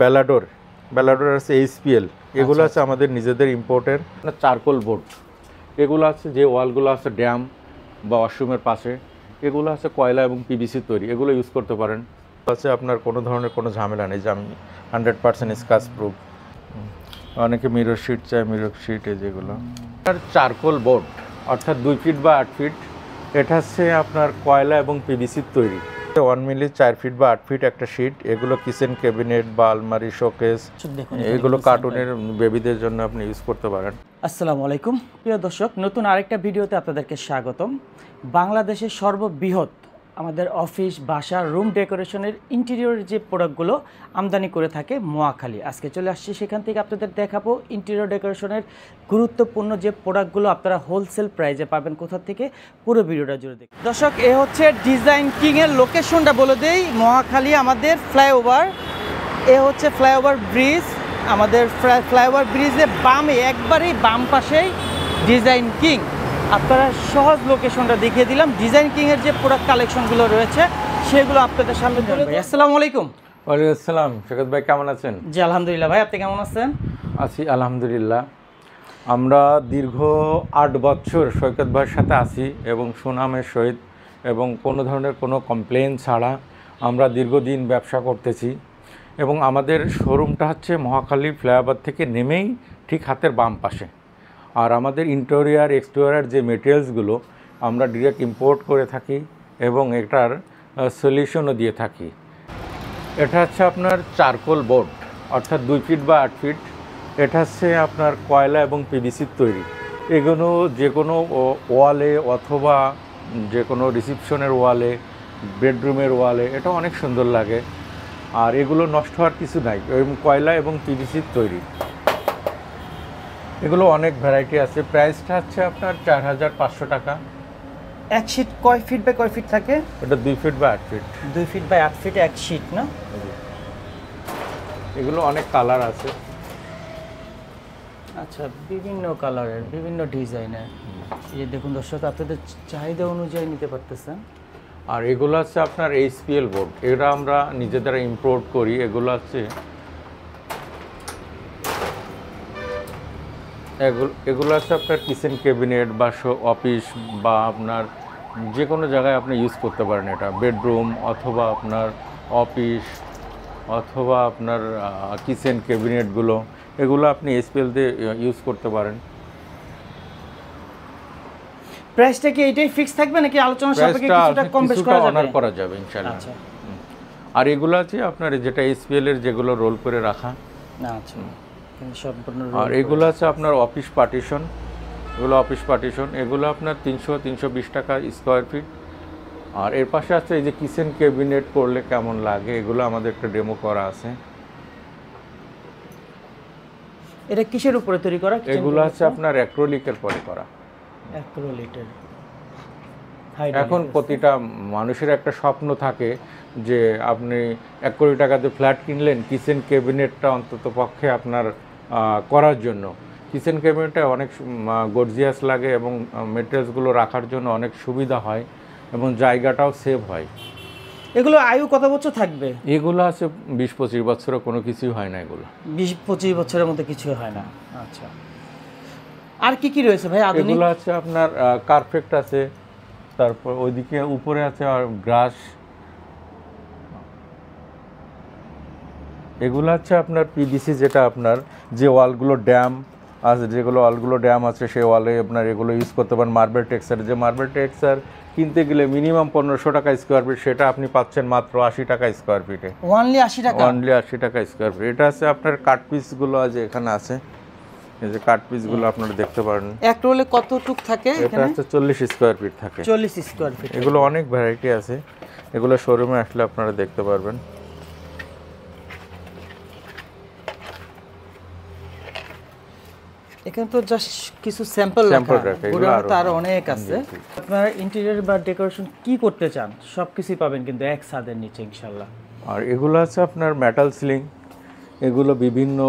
বেলাডোর বেলাডোর আছে, এইচপিএল, এগুলো আছে আমাদের নিজেদের ইম্পোর্টের। চারকোল বোর্ড এগুলো আছে, যে ওয়ালগুলো আছে ড্যাম বা ওয়াশরুমের পাশে, এগুলো আছে কয়লা এবং পিভিসি তৈরি, এগুলো ইউজ করতে পারেন। আছে আপনার কোনো ধরনের কোনো ঝামেলা নেই, যে আমি 100% স্ক্র্যাচ প্রুফ। অনেকে মিরর শিট চায়, মিরর শিট এই যেগুলো। আর চারকোল বোর্ড অর্থাৎ 2 ফিট বা 8 ফিট, এটা হচ্ছে আপনার কয়লা এবং পিভিসির তৈরি। 1 মিলি 4 ফিট বা 8 ফিট একটা শিট। এগুলো কিচেন ক্যাবিনেট বা আলমারি, শোকেস, এগুলো কার্টুনের বেবিদের জন্য আপনি ইউজ করতে পারেন। আসসালামু আলাইকুম প্রিয় দর্শক, নতুন আরেকটা ভিডিওতে আপনাদেরকে স্বাগতম। বাংলাদেশের সর্ববৃহৎ আমাদের অফিস, বাসা, রুম ডেকোরেশনের ইন্টেরিয়র যে প্রোডাক্টগুলো আমদানি করে থাকে মহাখালী, আজকে চলে আসছি সেখান থেকে আপনাদের দেখাবো ইন্টেরিয়র ডেকোরেশনের গুরুত্বপূর্ণ যে প্রোডাক্টগুলো আপনারা হোলসেল প্রাইসে পাবেন কোথা থেকে, পুরো ভিডিওটা জুড়ে দেখুন। দর্শক, এ হচ্ছে ডিজাইন কিংয়ের লোকেশনটা বলে দেই, মহাখালী আমাদের ফ্লাইওভার। এ হচ্ছে ফ্লাইওভার ব্রিজ, আমাদের ফ্লাইওভার ব্রিজে বামে একবারেই বাম পাশেই ডিজাইন কিং। আপনারা সহজ লোকেশনটা দেখিয়ে দিলাম। ডিজাইন কিংয়ের যে প্রোডাক্ট কালেকশনগুলো রয়েছে সেগুলো আপনাদের সামনে তুলে ধরবো। আসসালামু আলাইকুম। ওয়ালাইকুম আসসালাম। শেখত ভাই কেমন আছেন? জি আলহামদুলিল্লাহ। ভাই আপনি কেমন আছেন? আছি আলহামদুলিল্লাহ। আমরা দীর্ঘ 8 বছর সৈকত ভাইয়ের সাথে আছি এবং সুনামের সহিত, এবং কোনো ধরনের কোনো কমপ্লেন ছাড়া আমরা দীর্ঘদিন ব্যবসা করতেছি। এবং আমাদের শোরুমটা হচ্ছে মহাখালী ফ্লাইওভার থেকে নেমেই ঠিক হাতের বাম পাশে। আর আমাদের ইন্টেরিয়ার এক্সটেরিয়ার যে মেটেরিয়ালসগুলো আমরা ডিরেক্ট ইম্পোর্ট করে থাকি এবং এটার সলিউশনও দিয়ে থাকি। এটা হচ্ছে আপনার চারকোল বোর্ড অর্থাৎ 2 ফিট বা 8 ফিট। এটা হচ্ছে আপনার কয়লা এবং পিভিসির তৈরি। এগুলো যে কোনো ওয়ালে অথবা যে কোনো রিসিপশনের ওয়ালে, বেডরুমের ওয়ালে এটা অনেক সুন্দর লাগে। আর এগুলো নষ্ট হওয়ার কিছু নাই, কয়লা এবং পিভিসির তৈরি। এগুলো অনেক ভ্যারাইটি আছে। প্রাইসটা হচ্ছে আপনার 4500 টাকা। এক শীট কয় ফিট বাই কয় ফিট থাকে? এটা 2 ফিট বা 8 ফিট। 2 ফিট বাই 8 ফিট এক শীট না? এগুলো অনেক কালার আছে। আচ্ছা, বিভিন্ন কালারের, বিভিন্ন ডিজাইনের। এই দেখুন দর্শক, আপনাদের চাহিদা অনুযায়ী নিতে পারতেছেন। আর এগুলো আছে আপনার এইচপিএল বোর্ড, এটা আমরা নিজেদের ইম্পোর্ট করি। এগুলো আছে এগুলো আছে আপনার কিচেন ক্যাবিনেট বা অফিস বা আপনার যে কোনো জায়গায় আপনি ইউজ করতে পারেন। এটা বেডরুম অথবা আপনার অফিস অথবা আপনার কিচেন ক্যাবিনেটগুলো, এগুলো আপনি এইচপিএল দিয়ে ইউজ করতে পারেন। প্রাইসটা কি এটাই ফিক্স থাকবে নাকি আলোচনা সাপেক্ষে কিছুটা কম বেশ করা যাবে? অনার করা যাবে ইনশাআল্লাহ। আচ্ছা। আর এগুলো আছে আপনার যেটা এইচপিএল এর যেগুলো রোল করে রাখা। আচ্ছা, কিন্তু সম্পূর্ণ। আর এগুলো আছে আপনার অফিস পার্টিশন, এগুলো অফিস পার্টিশন, এগুলো আপনার 300-320 টাকা স্কোয়ার ফিট। আর এর পাশে আছে এই যে কিচেন ক্যাবিনেট করলে কেমন লাগে, এগুলো আমাদের একটা ডেমো করা আছে। এটা কিসের উপরে তৈরি করা? এগুলো আছে আপনার অ্যাক্রিলিকের পরে করা। অ্যাক্রিলিকের। এখন প্রতিটা মানুষের একটা স্বপ্ন থাকে যে আপনি 1 কোটি টাকাতে ফ্ল্যাট কিনলেন, কিচেন ক্যাবিনেটটা অন্তত পক্ষে আপনার করার জন্য। কিচেন ক্যাবিনেটটা অনেক গর্জিয়াস লাগে এবং মেটেরিয়ালসগুলো রাখার জন্য অনেক সুবিধা হয় এবং জায়গাটাও সেভ হয়। এগুলো আয়ু কত বছর থাকবে? এগুলো আছে 20-25 বছরও কোনো কিছুই হয় না। এগুলো 20-25 বছরের মধ্যে কিছু হয় না। আচ্ছা, আর কি কি রয়েছে ভাই আধুনিক? এগুলো আছে আপনার কার্পেট আছে, তারপর ওইদিকে উপরে আছে আর গ্রাস। এগুলো আছে আপনার পিভিসি, যেটা আপনার যে ওয়ালগুলো ড্যাম আছে, যেগুলো ওয়ালগুলো ড্যাম আছে সেই ওয়ালে আপনার এগুলো ইউজ করতে পারেন। মার্বেল টেক্সচার, যে মার্বেল টেক্সচার কিনতে গেলে মিনিমাম 1500 টাকা স্কোয়ার ফিট, সেটা আপনি পাচ্ছেন মাত্র 80 টাকা স্কোয়ার ফিটে। অনলি 80 টাকা? অনলি 80 টাকা স্কোয়ার ফিট। এটা আছে আপনার কাট পিসগুলো আছে, এখানে আছে এই যে কাট পিসগুলো আপনারা দেখতে পারেন। এক রোলে কতটুক থাকে? এটা হচ্ছে 40 স্কোয়ার ফিট থাকে। 40 স্কোয়ার ফিট। এগুলো অনেক ভ্যারাইটি আছে, এগুলো শোরুমে আসলে আপনারা দেখতে পারবেন। এখানে তো জাস্ট কিছু স্যাম্পল রাখা, এগুলো আর অনেক আছে। আপনারা ইন্টেরিয়র বা ডেকোরেশন কি করতে চান সবকিছুই পাবেন কিন্তু এক ছাদের নিচে ইনশাআল্লাহ। আর এগুলো আছে আপনার মেটাল সিলিং, এগুলো বিভিন্ন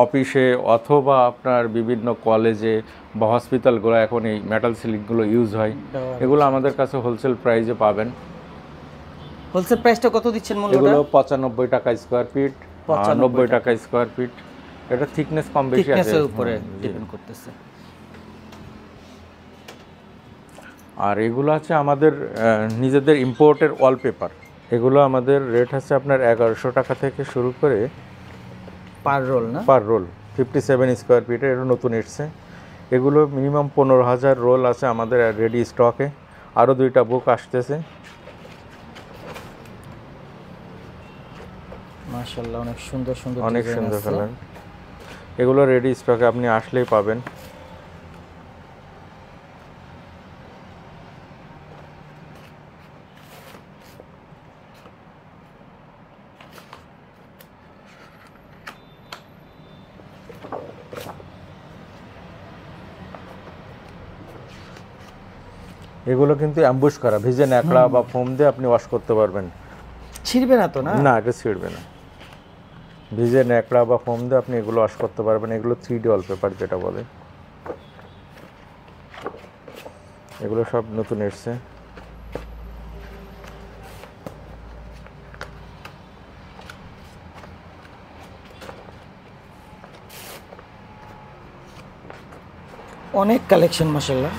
অফিসে অথবা আপনার বিভিন্ন কলেজে বা হসপিটালগুলো এখন এই মেটাল সিলিংগুলো ইউজ হয়। এগুলো আমাদের কাছে হোলসেল প্রাইসে পাবেন। হোলসেল প্রাইসটা কত দিচ্ছেন মূল্যটা? এগুলো 95 টাকা স্কোয়ার ফিট। 90 টাকা স্কয়ার ফিট। এটা থিকনেস কম বেশি আছে, থিকনেসের উপরে ডিপেন্ড করতেছে। আর এগুলো আছে আমাদের নিজেদের ইম্পোর্টের ওয়ালপেপার। এগুলো আমাদের রেট আছে আপনার 1100 টাকা থেকে শুরু করে পার রোল না? পার রোল 57 স্কয়ার ফিটের, এটা নতুন এসছে। এগুলো মিনিমাম 15,000 রোল আছে আমাদের রেডি স্টকে। আরও 2টা বুক আসতেছে। মাশাআল্লাহ, অনেক সুন্দর সুন্দর, অনেক সুন্দর কালার। এগুলো রেডি স্টকে, আপনি আসলেই পাবেন। এগুলো কিন্তু অ্যাম্বুশ করা, ভিজে ন্যাকড়া বা ফোম দিয়ে আপনি ওয়াশ করতে পারবেন। ছিড়বে না তো? না না, এটা ছিঁড়বে না। ভিজে ন্যাকড়া বা ফোম দিয়ে আপনি এগুলো ওয়াশ করতে পারবেন। এগুলো 3D ওয়ালপেপার যেটা বলে। এগুলো সব নতুন এসছে। অনেক কালেকশন মাশাআল্লাহ।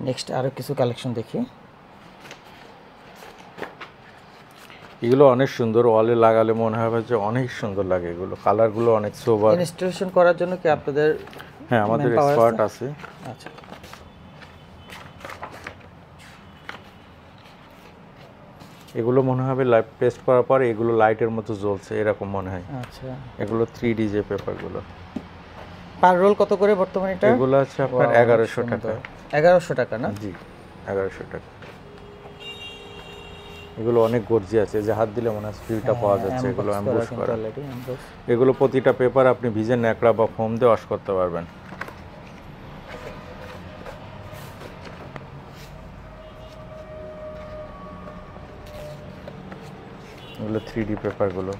নেক্সট আরো কিছু কালেকশন দেখি। এগুলো অনেক সুন্দর, ওয়ালে লাগালে মনে হবে যে অনেক সুন্দর লাগে। এগুলো কালারগুলো অনেক সোবার। ইনস্টলেশন করার জন্য কি আপনাদের? হ্যাঁ, আমাদের এক্সপার্ট আছে। আচ্ছা, এগুলো মনে হবে লাইট টেস্ট করার পর এগুলো লাইটের মতো জ্বলছে, এরকম মনে হয়। আচ্ছা। এগুলো 3D যে পেপারগুলো। পার রোল কত করে বর্তমানে এটা? এগুলো আছে আপনার 1100 টাকা। 1100 টাকা না? জি, 1100 টাকা। এগুলো অনেক গর্জি আছে, যে হাত দিলে মনে হয় ফিলটা পাওয়া যাচ্ছে। এগুলো অ্যাম্বুশ করা। এগুলো প্রতিটা পেপার আপনি ভিজে ন্যাকড়া বা ফোম দিয়ে ওয়াশ করতে পারবেন। এগুলো 3D পেপারগুলো।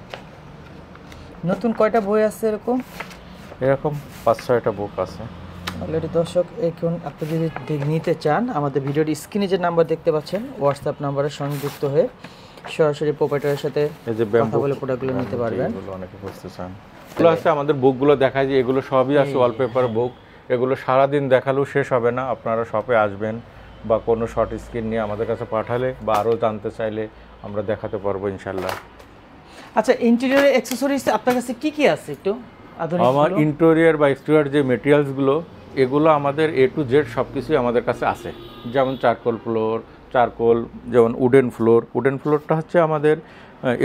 নতুন কয়টা বই আছে এরকম? এরকম 5-6টা বুক আছে অলরেডি। দর্শক, এখন আপনি যদি নিতে চান, আমাদের ভিডিওর স্ক্রিনে যে নাম্বার দেখতে পাচ্ছেন, হোয়াটসঅ্যাপ নাম্বারে সংযুক্ত হয়ে সরাসরি প্রোপাইটারের সাথে কথা বলে প্রোডাক্টগুলো নিতে পারবেন। এগুলো অনেকে বুঝতে চান। এগুলো আছে আমাদের বুকগুলো দেখায় যে এগুলো সবই আছে ওয়ালপেপার বুক। এগুলো সারাদিন দেখালেও শেষ হবে না। আপনারা শপে আসবেন বা কোনো শর্ট স্ক্রিন নিয়ে আমাদের কাছে পাঠালে বা আরও জানতে চাইলে আমরা দেখাতে পারবো ইনশাল্লাহ। আচ্ছা, ইন্টেরিয়র অ্যাকসেসরিজ আপনার কাছে কি কি আছে একটু আধুনিক? আমার ইন্টেরিয়র বা এক্সটেরিয়র যে মেটেরিয়ালসগুলো, এগুলো আমাদের A to Z সব কিছুই আমাদের কাছে আছে। যেমন চারকোল, যেমন উডেন ফ্লোরটা হচ্ছে আমাদের,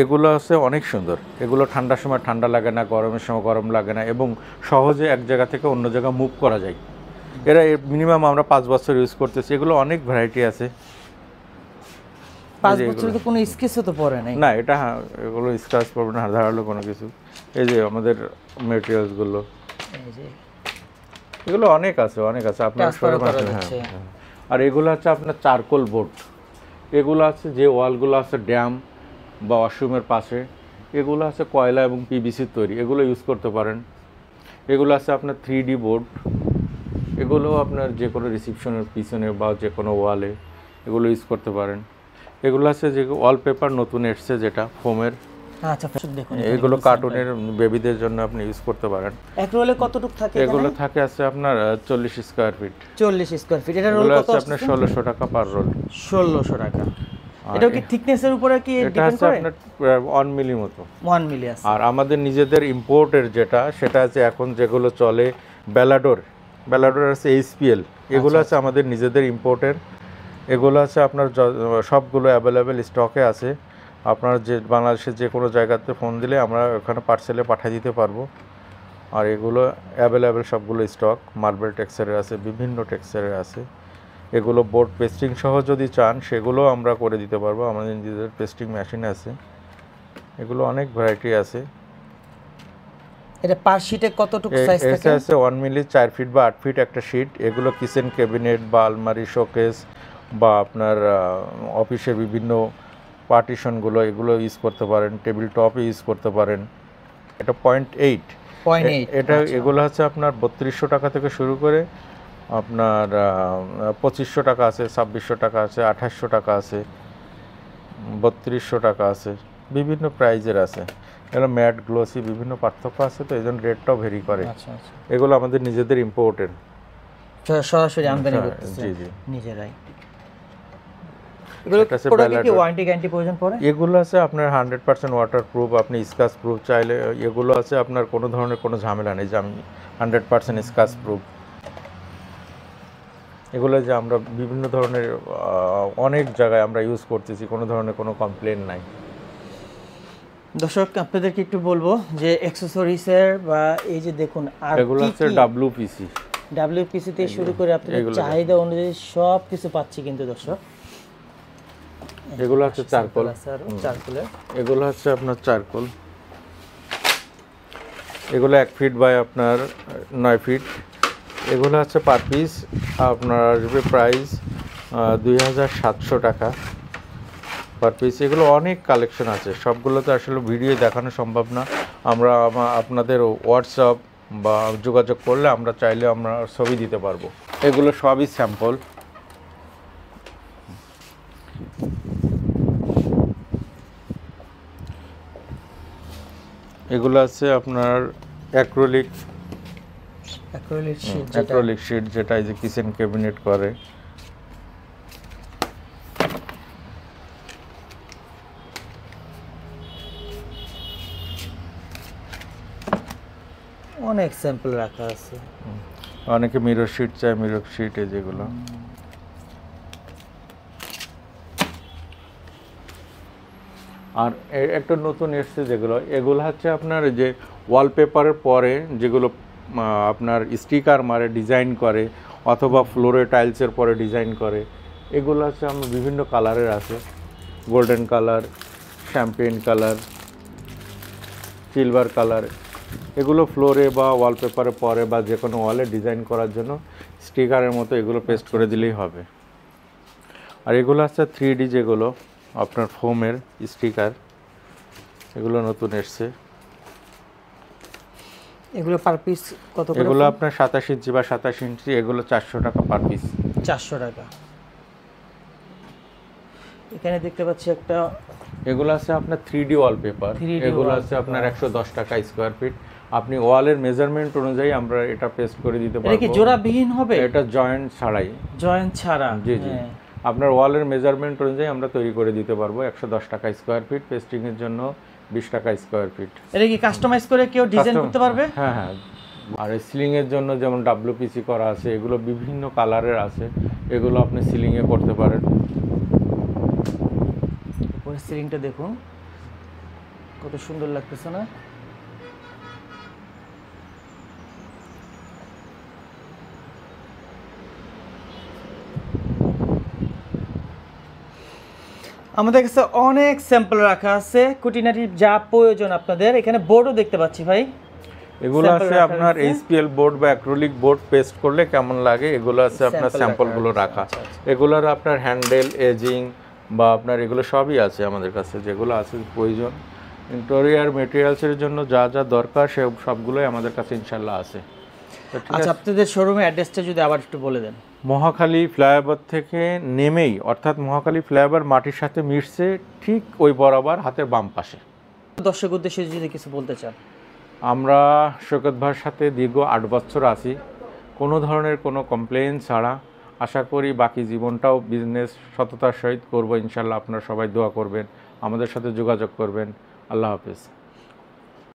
এগুলো আছে অনেক সুন্দর। এগুলো ঠান্ডার সময় ঠান্ডা লাগে না, গরমের সময় গরম লাগে না, এবং সহজে এক জায়গা থেকে অন্য জায়গা মুভ করা যায়। এরা মিনিমাম আমরা 5 বছর ইউজ করতেছি। এগুলো অনেক ভ্যারাইটি আছে। 5 বছরে তো কোনো স্কেচও তো পড়ে নাই না, এটা এগুলো স্ক্র্যাচ পড়বে না, ধারালো কোনো কিছু। এই যে আমাদের মেটেরিয়ালসগুলো, এগুলো অনেক আছে আপনার শোরুমে আছে। হ্যাঁ, আর এগুলো হচ্ছে আপনার চারকোল বোর্ড। এগুলো আছে যে ওয়ালগুলো আছে ড্যাম বা ওয়াশরুমের পাশে, এগুলো আছে কয়লা এবং পিভিসির তৈরি, এগুলো ইউজ করতে পারেন। এগুলো আছে আপনার 3D বোর্ড। এগুলো আপনার যে কোনো রিসিপশনের পিছনে বা যে কোনো ওয়ালে এগুলো ইউজ করতে পারেন। এগুলো আছে যে ওয়ালপেপার নতুন এসছে, যেটা ফোমের। আচ্ছা, দেখুন এগুলো কার্টুনের বেবিদের জন্য আপনি ইউজ করতে পারেন। এক রোলে কতটুকু থাকে? এগুলো থাকে আছে আপনার 40 স্কয়ার ফিট। 40 square feet. এটা রোল কত আছে আপনার? 1600 টাকা পার রোল। 1600 টাকা। এটা কি থিকনেসের উপরে কি ডিপেন্ড করে? আপনার 1 মিলি মতো। 1 মিলি আছে। আর আমাদের নিজেদের ইম্পোর্টের যেটা, সেটা আছে এখন যেগুলো চলে বেলাডোর আছে, HPL, এগুলো আছে আমাদের নিজেদের ইম্পোর্টের। এগুলো আছে আপনার সবগুলো অ্যাভেলেবেল স্টকে আছে। আপনার যে বাংলাদেশের যে কোনো জায়গাতে ফোন দিলে আমরা ওখানে পার্সেলে পাঠিয়ে দিতে পারবো। আর এগুলো অ্যাভেলেবেল সবগুলো স্টক। মার্বেল টেক্সচারের আছে, বিভিন্ন টেক্সচারের আছে। এগুলো বোর্ড পেস্টিং সহ যদি চান সেগুলো আমরা করে দিতে পারবো। আমাদের নিজেদের পেস্টিং মেশিন আছে। এগুলো অনেক ভ্যারাইটি আছে। এটা পার শিটে কতটুকু সাইজ থাকে? এটা আছে 1 মিলি 4 ফিট বা 8 ফিট একটা শিট। এগুলো কিচেন ক্যাবিনেট বা আলমারি, শোকেস বা আপনার অফিসের বিভিন্ন পার্টিশনগুলো, এগুলো ইউজ করতে পারেন। টেবিল টপে ইউজ করতে পারেন। এটা 0.8। এটা এগুলো হচ্ছে আপনার 3200 টাকা থেকে শুরু করে আপনার 2500 টাকা আছে, 2600 টাকা আছে, 2800 টাকা আছে, 3200 টাকা আছে, বিভিন্ন প্রাইজের আছে। এগুলো ম্যাট গ্লোসি বিভিন্ন পার্থক্য আছে, তো এই জন্য রেটটাও ভেরি করে। আচ্ছা আচ্ছা, এগুলো আমাদের নিজেদের ইম্পোর্টেড। সরাসরি আমদানি হ্যাঁ, করতেছে জি জি। নিজেরাই। এগুলো এটা আছে প্রোডাক্টে কি Ballard। ওয়ারেন্টি গ্যারান্টি প্রয়োজন পড়ে? এগুলো আছে আপনার 100% ওয়াটার প্রুফ, আপনি স্কাচ প্রুফ চাইলে এগুলো আছে, আপনার কোনো ধরনের কোনো ঝামেলা নেই যে আমি 100% স্কাচ প্রুফ। এগুলো যে আমরা বিভিন্ন ধরনের অনেক জায়গায় আমরা ইউজ করতেছি, কোনো ধরনের কোনো কমপ্লেন নাই। দর্শক আপনাদেরকে একটু বলবো যে অ্যাকসেসরিজের বা এই যে দেখুন আর এগুলো কি হচ্ছে কি WPC। WPC থেকে শুরু করে আপনাদের এগুলো চাহিদা অনুযায়ী সব কিছু পাচ্ছি কিন্তু দর্শক। এগুলো হচ্ছে চারকোল। চারকোলের এগুলো হচ্ছে আপনার চারকোল। এগুলো 1 ফিট বাই আপনার 9 ফিট। এগুলো হচ্ছে পার পিস আপনার আসবে প্রাইস 2700 টাকা পার পিস। এগুলো অনেক কালেকশন আছে, সবগুলো তো আসলে ভিডিও দেখানো সম্ভব না। আমরা আপনাদের হোয়াটসঅ্যাপ বা যোগাযোগ করলে আমরা চাইলে আমরা ছবি দিতে পারবো। এগুলো সবই স্যাম্পল। এগুলো আছে আপনার অ্যাক্রিলিক শীট যেটা অ্যাক্রিলিক শিট, যেটা এই যে কিচেন ক্যাবিনেট করে। অনেক স্যাম্পল রাখা আছে। অনেকে মিরর শিট চায়, মিরর শিট এই যেগুলো। আর একটা নতুন এসছে যেগুলো, এগুলো হচ্ছে আপনার যে ওয়ালপেপারের পরে যেগুলো আপনার স্টিকার মারে ডিজাইন করে, অথবা ফ্লোরে টাইলসের পরে ডিজাইন করে। এগুলো হচ্ছে আমরা বিভিন্ন কালারের আছে, golden colour, champagne colour, silver colour. এগুলো ফ্লোরে বা ওয়ালপেপারে পরে বা যে কোনো ওয়ালে ডিজাইন করার জন্য স্টিকারের মতো এগুলো পেস্ট করে দিলেই হবে। আর এগুলো হচ্ছে 3D যেগুলো আপনার ফোমের স্টিকার, এগুলো নতুন এসছে। এগুলো পার পিস কত করে? এগুলো আপনার 27 ইঞ্চি বা 27 ইঞ্চি, এগুলো 400 টাকা পার পিস। 400 টাকা। এখানে দেখতে পাচ্ছি একটা, এগুলো আছে আপনার 3D ওয়ালপেপার। 3D এগুলো আছে আপনার 110 টাকা স্কোয়ার ফিট। আপনি ওয়ালের মেজারমেন্ট অনুযায়ী আমরা এটা পেস্ট করে দিতে এটা কি পারবো। জোড়াবিহীন হবে? এটা জয়েন্ট ছাড়াই, জয়েন্ট ছাড়া? জি জি। হ্যাঁ। আপনার ওয়ালের মেজারমেন্ট অনুযায়ী আমরা তৈরি করে দিতে পারবো। 110 টাকা স্কোয়ার ফিট, পেস্টিংয়ের জন্য 20 টাকা স্কোয়ার ফিট। এটা কি কাস্টমাইজ করে কেউ ডিজাইন করতে পারবে? হ্যাঁ হ্যাঁ। আর সিলিংয়ের জন্য যেমন WPC করা আছে, এগুলো বিভিন্ন কালারের আছে, এগুলো আপনি সিলিংয়ে করতে পারেন। উপরে সিলিংটা দেখুন কত সুন্দর লাগতেছে না? আমাদের কাছে অনেক স্যাম্পল রাখা আছে, খুঁটিনাটি যা প্রয়োজন আপনাদের। এখানে বোর্ডও দেখতে পাচ্ছি ভাই। এগুলো Sample আছে রাখা আপনার রয়েছে। HPL বোর্ড বা অ্যাক্রিলিক বোর্ড পেস্ট করলে কেমন লাগে, এগুলো আছে আপনার Sample স্যাম্পলগুলো রাখা রাখা। রয়েছে, আচ্ছা, এগুলোর আপনার হ্যান্ডেল, এজিং বা আপনার এগুলো সবই আছে আমাদের কাছে, যেগুলো আছে প্রয়োজন। ইন্টেরিয়ার মেটেরিয়ালসের জন্য যা যা দরকার সে সবগুলোই আমাদের কাছে ইনশাল্লাহ আছে। তো ঠিক আচ্ছা, আছে। আপনাদের শোরুমের অ্যাড্রেসটা যদি আবার একটু বলে দেন। মহাখালী ফ্লাইওভার থেকে নেমেই, অর্থাৎ মহাখালী ফ্লাইওভার মাটির সাথে মিশছে ঠিক ওই বরাবর হাতের বাম পাশে। দর্শক উদ্দেশ্যে যদি কিছু বলতে চান। আমরা সৈকত ভাইয়ের সাথে দীর্ঘ 8 বছর আছি, কোনো ধরনের কোনো কমপ্লেন ছাড়া। আশা করি বাকি জীবনটাও বিজনেস সততার সহিত করবো ইনশাল্লাহ। আপনারা সবাই দোয়া করবেন, আমাদের সাথে যোগাযোগ করবেন। আল্লাহ হাফেজ।